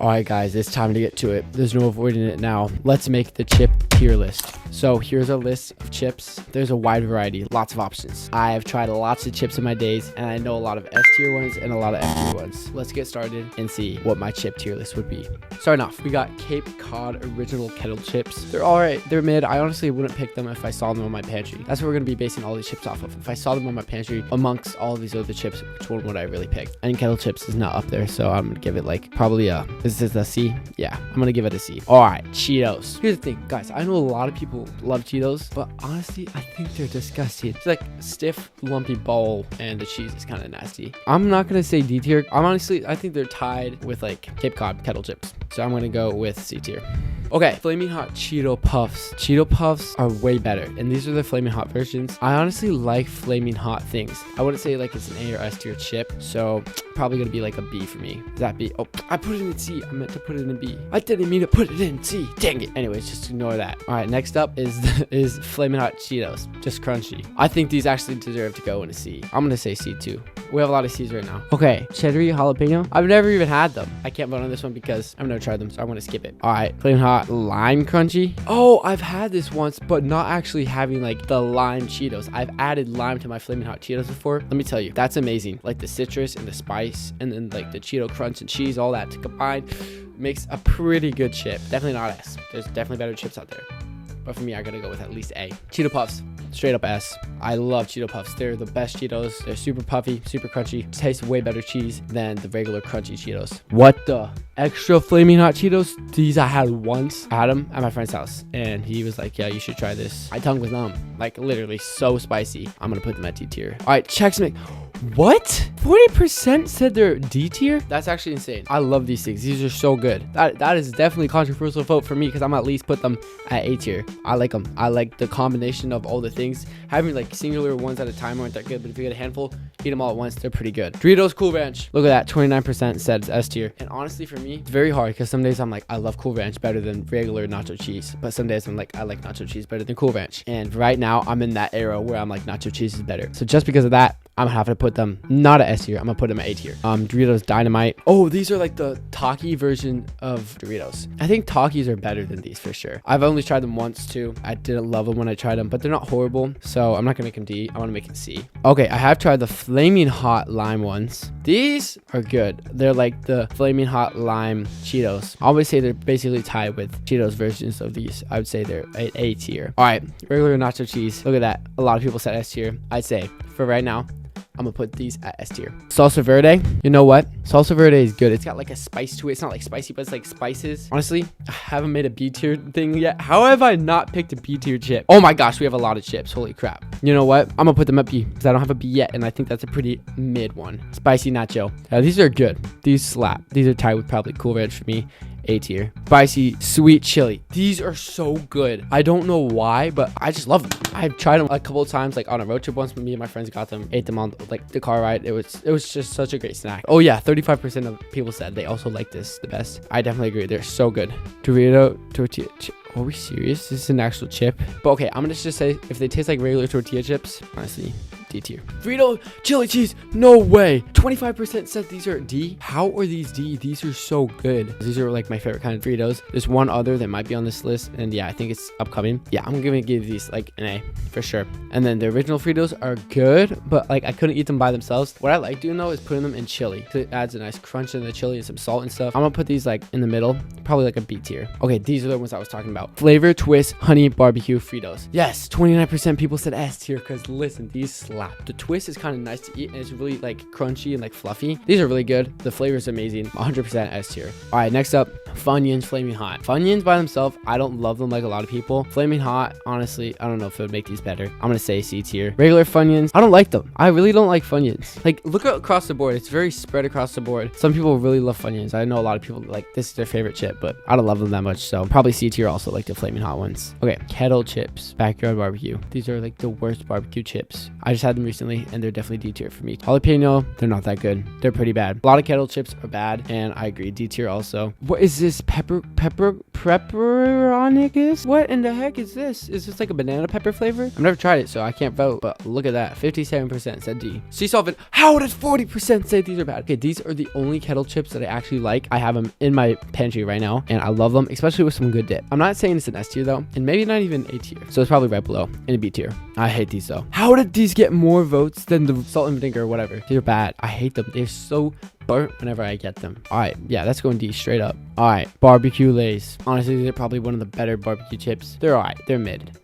All right, guys, it's time to get to it. There's no avoiding it now. Let's make the chip tier list. So here's a list of chips. There's a wide variety, lots of options. I have tried lots of chips in my days, and I know a lot of S tier ones and a lot of F tier ones. Let's get started and see what my chip tier list would be. Starting off, we got Cape Cod original kettle chips. They're all right. They're mid. I honestly wouldn't pick them if I saw them on my pantry. That's what we're going to be basing all these chips off of. If I saw them on my pantry amongst all of these other chips, which one would I really pick? And kettle chips is not up there, so I'm going to give it like probably a, is this a C? Yeah, I'm going to give it a C. All right, Cheetos. Here's the thing, guys. I know a lot of people love Cheetos, but honestly, I think they're disgusting. It's like stiff, lumpy ball, and the cheese is kind of nasty. I'm not going to say D tier. I think they're tied with like Cape Cod kettle chips. So I'm going to go with C tier. Okay, Flaming Hot Cheeto Puffs. Cheeto Puffs are way better, and these are the Flaming Hot versions. I honestly like Flaming Hot things. I wouldn't say like it's an A or S tier chip, so probably gonna be like a B for me. Is that B? Oh, I put it in C. I meant to put it in B. I didn't mean to put it in C. Dang it. Anyways, just ignore that. All right, next up is Flaming Hot Cheetos. Just crunchy. I think these actually deserve to go in a C. I'm gonna say C too. We have a lot of C's right now. Okay, cheddar jalapeno. I've never even had them. I can't vote on this one because I've never tried them, so I want to skip it. All right, Flaming Hot Lime Crunchy. Oh, I've had this once, but not actually having like the lime Cheetos. I've added lime to my Flaming Hot Cheetos before. Let me tell you, that's amazing. Like the citrus and the spice, and then like the Cheeto crunch and cheese, all that to combine makes a pretty good chip. Definitely not S. There's definitely better chips out there. But for me, I gotta go with at least A. Cheeto Puffs, straight up S. I love Cheeto Puffs. They're the best Cheetos. They're super puffy, super crunchy. Taste way better cheese than the regular crunchy Cheetos. What the? Extra Flaming Hot Cheetos? These I had once. I had them at my friend's house, and he was like, yeah, you should try this. My tongue was numb. Like, literally so spicy. I'm gonna put them at D tier. All right, Chex Mix. What? 40% said they're D tier? That's actually insane. I love these things. These are so good. That is definitely a controversial vote for me because I'm at least put them at A tier. I like them. I like the combination of all the things. Having like singular ones at a time aren't that good, but if you get a handful, eat them all at once, they're pretty good. Doritos Cool Ranch. Look at that. 29% said it's S tier. And honestly, for me, it's very hard because some days I'm like, I love Cool Ranch better than regular nacho cheese. But some days I'm like, I like nacho cheese better than Cool Ranch. And right now, I'm in that era where I'm like, nacho cheese is better. So just because of that, I'm gonna have to put them not at S tier. I'm gonna put them at A tier. Doritos Dynamite. Oh, these are like the Taki version of Doritos. I think Takis are better than these for sure. I've only tried them once too. I didn't love them when I tried them, but they're not horrible. So I'm not gonna make them D. I want to make it C. Okay, I have tried the Flaming Hot Lime ones. These are good. They're like the Flaming Hot Lime Cheetos. I always say they're basically tied with Cheetos versions of these. I would say they're at A tier. All right, regular nacho cheese. Look at that. A lot of people said S tier. I'd say for right now, I'm gonna put these at S tier. Salsa Verde. You know what? Salsa Verde is good. It's got like a spice to it. It's not like spicy, but it's like spices. Honestly, I haven't made a B tier thing yet. How have I not picked a B tier chip? Oh my gosh, we have a lot of chips. Holy crap. You know what? I'm gonna put them at B because I don't have a B yet, and I think that's a pretty mid one. Spicy nacho. These are good. These slap. These are tied with probably Cool Ranch for me. A tier. Spicy sweet chili. These are so good. I don't know why, but I just love them. I've tried them a couple of times, like on a road trip once. Me and my friends got them, ate them on like the car ride. It was just such a great snack. Oh yeah, 35% of people said they also like this the best. I definitely agree. They're so good. Dorito tortilla chip. Are we serious? This is an actual chip? But okay, I'm gonna just say if they taste like regular tortilla chips, honestly, D tier. Frito chili cheese. No way. 25% said these are D. How are these D? These are so good. These are like my favorite kind of Fritos. There's one other that might be on this list, and yeah, I think it's upcoming. Yeah, I'm gonna give these like an A for sure. And then the original Fritos are good, but like I couldn't eat them by themselves. What I like doing though is putting them in chili. It adds a nice crunch in the chili and some salt and stuff. I'm gonna put these like in the middle, probably like a B tier. Okay, these are the ones I was talking about. Flavor Twist Honey Barbecue Fritos. Yes, 29% people said S tier because listen, these slap. The twist is kind of nice to eat and it's really like crunchy and like fluffy. These are really good. The flavor is amazing. 100% S tier. All right, next up, Funyuns Flaming Hot. Funyuns by themselves, I don't love them like a lot of people. Flaming Hot, honestly, I don't know if it would make these better. I'm gonna say C tier. Regular Funyuns, I don't like them. I really don't like Funyuns. Like, look across the board. It's very spread across the board. Some people really love Funyuns. I know a lot of people like this is their favorite chip, but I don't love them that much. So probably C tier also, like the Flaming Hot ones. Okay, Kettle Chips Backyard Barbecue. These are like the worst barbecue chips. I just had tried them recently, and they're definitely D tier for me. Jalapeno, they're not that good. They're pretty bad. A lot of kettle chips are bad, and I agree, D tier also. What is this? Pepperonicus? What in the heck is this? Is this like a banana pepper flavor? I've never tried it, so I can't vote, but look at that. 57% said D. Sea salt, how did 40% say these are bad? Okay, these are the only kettle chips that I actually like. I have them in my pantry right now, and I love them, especially with some good dip. I'm not saying it's an S tier though, and maybe not even A tier, so it's probably right below in a B tier. I hate these though. How did these get more votes than the salt and vinegar or whatever? They're bad. I hate them. They're so burnt whenever I get them. All right, yeah, that's going D straight up. All right, barbecue Lays. Honestly, they're probably one of the better barbecue chips. They're all right. They're mid.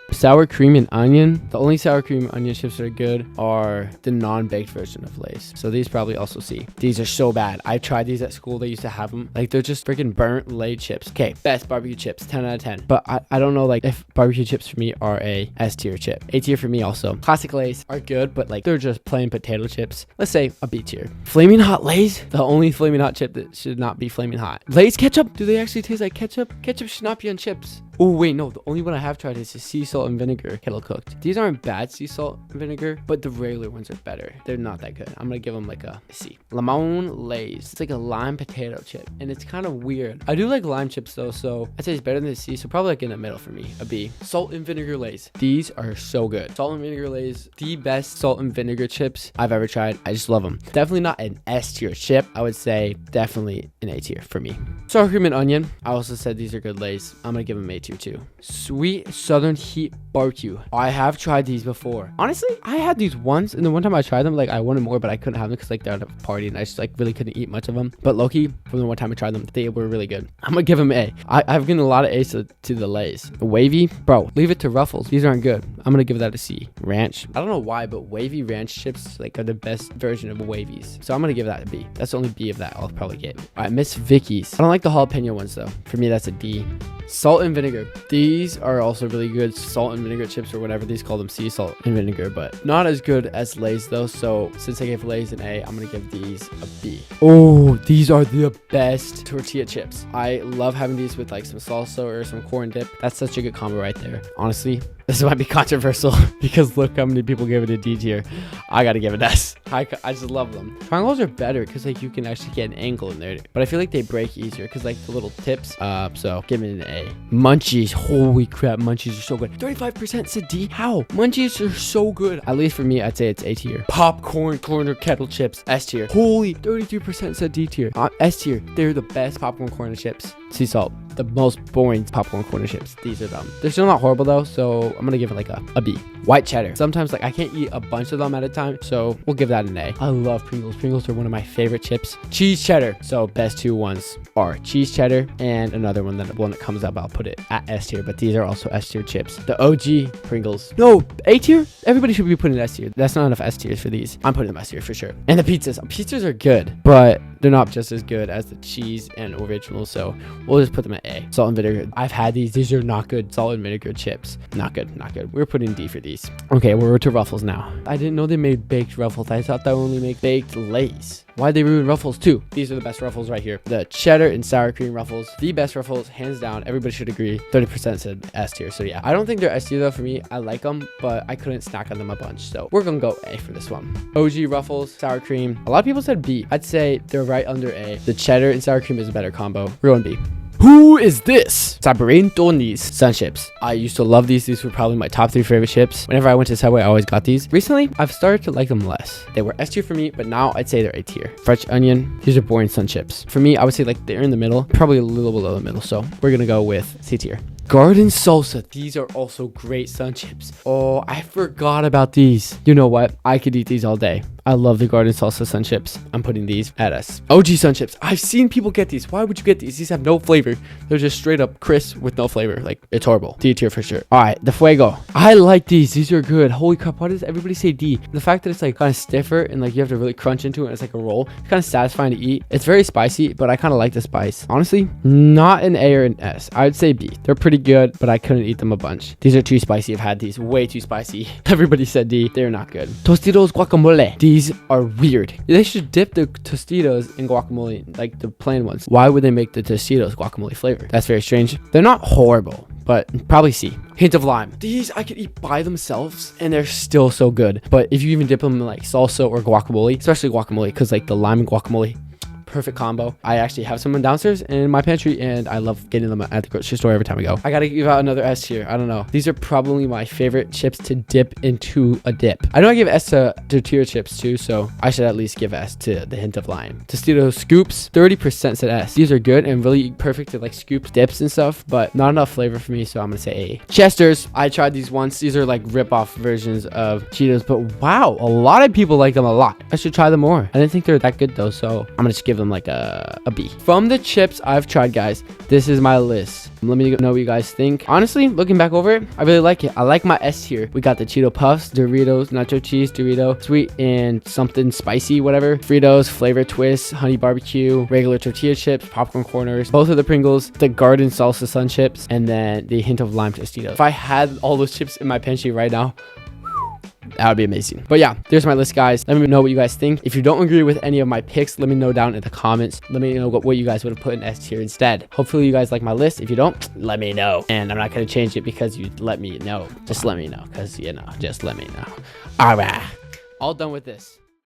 Sour cream and onion. The only sour cream and onion chips that are good are the non-baked version of Lay's. So these probably also C. These are so bad. I tried these at school. They used to have them. Like, they're just freaking burnt Lay's chips. Okay, best barbecue chips, 10 out of 10. But I don't know, like, if barbecue chips for me are a S tier chip. A tier for me also. Classic Lay's are good, but like, they're just plain potato chips. Let's say a B tier. Flaming Hot Lay's. The only Flaming Hot chip that should not be Flaming Hot. Lay's ketchup. Do they actually taste like ketchup? Ketchup should not be on chips. Oh, wait, no. The only one I have tried is the sea salt and vinegar kettle cooked. These aren't bad sea salt and vinegar, but the regular ones are better. They're not that good. I'm going to give them like a C. Lemon Lay's. It's like a lime potato chip, and it's kind of weird. I do like lime chips, though, so I'd say it's better than the C, so probably like in the middle for me, a B. Salt and vinegar Lay's. These are so good. Salt and vinegar Lay's, the best salt and vinegar chips I've ever tried. I just love them. Definitely not an S tier chip. I would say definitely an A tier for me. Sour cream and onion. I also said these are good Lay's. I'm going to give them A tier too. Sweet Southern Heat Barbecue. I have tried these before. Honestly, I had these once, and the one time I tried them, like, I wanted more, but I couldn't have them because like they're at a party, and I just like really couldn't eat much of them. But low-key, from the one time I tried them, they were really good. I'm gonna give them A. I've given a lot of A's to the Lay's. Wavy, bro, leave it to Ruffles. These aren't good. I'm gonna give that a C. Ranch. I don't know why, but wavy ranch chips like are the best version of Wavies. So I'm gonna give that a B. That's the only B of that I'll probably get. All right, Miss Vicky's. I don't like the jalapeno ones though. For me, that's a D. Salt and vinegar. These are also really good. Salt and vinegar chips or whatever these call them, sea salt and vinegar, but not as good as Lay's though. So since I gave Lay's an A, I'm gonna give these a B. Oh, these are the best tortilla chips. I love having these with like some salsa or some corn dip. That's such a good combo right there. Honestly, this might be controversial because look how many people gave it a D tier. I gotta give it an S. I just love them. Triangles are better because like you can actually get an angle in there, but I feel like they break easier because like the little tips. So give it an A. Munchies. Holy crap, munchies are so good. 35% said D. How? Munchies are so good. At least for me, I'd say it's A tier. Popcorn corner kettle chips, S tier. Holy, 33% said D tier. S tier. They're the best popcorn corner chips. Sea salt. The most boring popcorn corner chips. These are them. They're still not horrible though, so I'm gonna give it like a B. White cheddar. Sometimes like I can't eat a bunch of them at a time, so we'll give that an A. I love Pringles. Pringles are one of my favorite chips. Cheese cheddar. So best two ones are cheese cheddar and another one that when it comes up I'll put it at S tier, but these are also S tier chips. The OG Pringles. No, A tier? Everybody should be putting S tier. That's not enough S tiers for these. I'm putting them S tier for sure. And the pizzas. Pizzas are good, but they're not just as good as the cheese and original, so we'll just put them at A. Salt and vinegar. I've had these. These are not good. Salt and vinegar chips. Not good. Not good. We're putting D for these. Okay, we're to Ruffles now. I didn't know they made baked Ruffles. I thought they only make baked Lay's. Why'd they ruin Ruffles too? These are the best Ruffles right here. The cheddar and sour cream Ruffles. The best Ruffles, hands down. Everybody should agree. 30% said S tier. So yeah, I don't think they're S tier though for me. I like them, but I couldn't snack on them a bunch. So we're gonna go A for this one. OG Ruffles, sour cream. A lot of people said B. I'd say they're right under A. The cheddar and sour cream is a better combo. We're going B. Who is this? Sabritonis Sun Chips. I used to love these. These were probably my top 3 favorite chips. Whenever I went to Subway, I always got these. Recently, I've started to like them less. They were S tier for me, but now I'd say they're A tier. Fresh onion. These are boring Sun Chips. For me, I would say like they're in the middle, probably a little below the middle. So we're gonna go with C tier. Garden salsa. These are also great Sun Chips. Oh, I forgot about these. You know what? I could eat these all day. I love the garden salsa Sun Chips. I'm putting these at S. OG Sun Chips. I've seen people get these. Why would you get these? These have no flavor. They're just straight up crisp with no flavor. Like, it's horrible. D tier for sure. All right, the Fuego. I like these. These are good. Holy crap. Why does everybody say D? The fact that it's like kind of stiffer and like you have to really crunch into it and it's like a roll. It's kind of satisfying to eat. It's very spicy, but I kind of like the spice. Honestly, not an A or an S. I would say B. They're pretty good, but I couldn't eat them a bunch. These are too spicy. I've had these way too spicy. Everybody said D. They're not good. Tostitos guacamole. These are weird. They should dip the Tostitos in guacamole, like the plain ones. Why would they make the Tostitos guacamole flavor? That's very strange. They're not horrible, but probably C. Hint of lime. These I could eat by themselves and they're still so good. But if you even dip them in like salsa or guacamole, especially guacamole, because like the lime and guacamole, perfect combo. I actually have some downstairs in my pantry and I love getting them at the grocery store every time I go. I gotta give out another S here. I don't know. These are probably my favorite chips to dip into a dip. I know I give S to tortilla chips too, so I should at least give S to the hint of lime. Tostitos scoops, 30% said S. These are good and really perfect to like scoops, dips and stuff, but not enough flavor for me, so I'm gonna say A. Chester's, I tried these once. These are like rip-off versions of Cheetos, but wow, a lot of people like them a lot. I should try them more. I didn't think they're that good though, so I'm gonna just give them like a B. From the chips I've tried, guys, this is my list. Let me know what you guys think. Honestly, looking back over it, I really like it. I like my S here. We got the Cheeto Puffs, Doritos, nacho cheese, Dorito, sweet and something spicy, whatever. Fritos, flavor twist, honey barbecue, regular tortilla chips, popcorn corners, both of the Pringles, the garden salsa sun chips, and then the hint of lime Tostitos. If I had all those chips in my pantry right now, that would be amazing. But yeah, there's my list, guys. Let me know what you guys think. If you don't agree with any of my picks, let me know down in the comments. Let me know what you guys would have put in S tier instead. Hopefully you guys like my list. If you don't, let me know. And I'm not going to change it because you let me know. Just let me know because, you know, just let me know. All right. All done with this.